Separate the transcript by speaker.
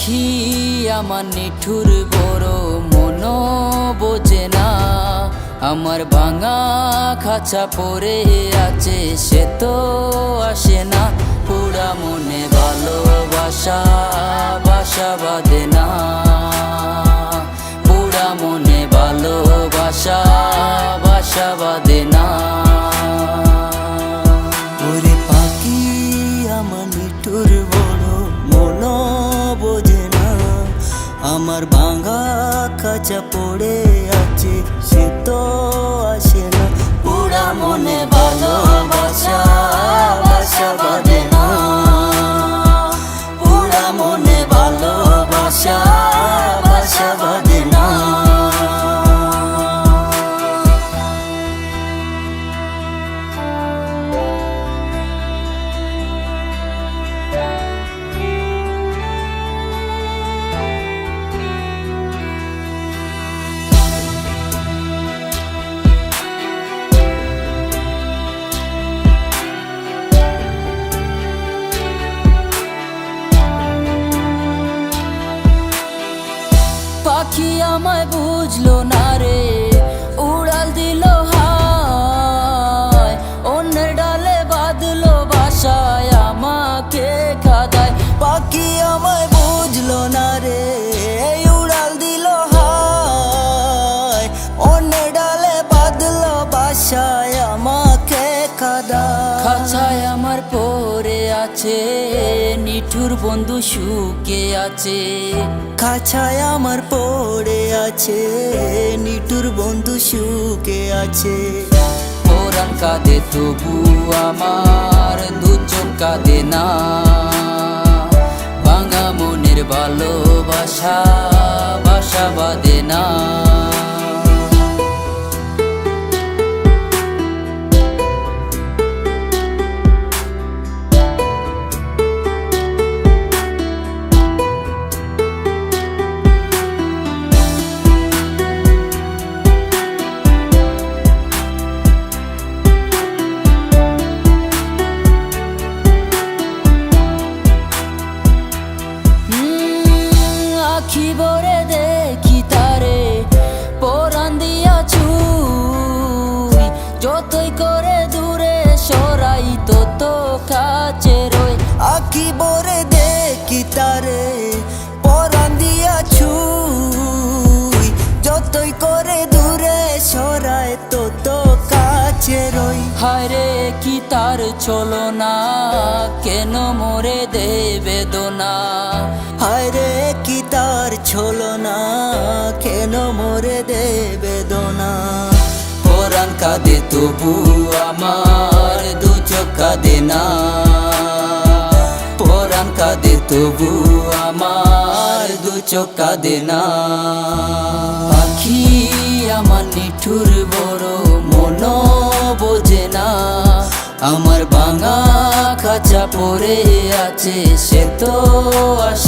Speaker 1: পাখি আমার নিঠুর বড় মন বোঝে না, আমার ভাঙা খাঁচা পড়ে আছে সে তো আসে না। পুরা মনে ভালোবাসা বাসা বাঁধে না, পুরা মনে ভালোবাসা বাসা বাঁধে না।
Speaker 2: ওরে পাখি আমার নিঠুর বড় মন বোঝে না, আমার ভাঙা খাঁচা পড়ে আছে সে তো আসে না।
Speaker 1: পুরা মনে ভালোবাসা বাসা বাঁধে না, পুরা মনে ভালোবাসা বাসা বাঁধে না। পাখি আমায় বুঝলো না রে, উড়াল দিল হায়, অন্যের ডালে বাঁধলো বাসায় আমাকে খাদায়।
Speaker 2: পাখি আমায় বুঝলো না রে, উড়াল দিল হায়, অন্য ডালে বাঁধলো বাসায় আমাকে কাদায়।
Speaker 1: খাঁচায় আমার পড়ে আছে নিঠুর বন্ধু সুখে আছে,
Speaker 2: খাঁচায় আমার পড়ে আছে নিঠুর বন্ধু সুখে আছে।
Speaker 1: পরাণ কাঁদে তবু আমার দু চোখ কাঁদে না, ভাঙা মনের ভালোবাসা বাসা বাঁধে না। আখি ভরে দেখি তারে পরাণ দিয়া ছুঁই, যতই করে দূরে সরাই তত কাছে রই।
Speaker 2: আখি ভরে দেখি তারে পরাণ দিয়া ছুঁই, যতই করে দূরে সরায় তত কাছে রই।
Speaker 1: হায় রে কি তার চলো না, কেন মোরে দে বেদনা।
Speaker 2: হায় রে কি তার ছলো না, কেন মোরে দে বেদনা।
Speaker 1: পরাণ কাঁদে তবু আমার দু চোখ কাঁদে না, পরাণ কাঁদে তবু আমার দু চোখ কাঁদে না। পাখি আমার নিঠুর বড় মন বোঝে না, আমার ভাঙা খাঁচা পড়ে আছে সে তো আসে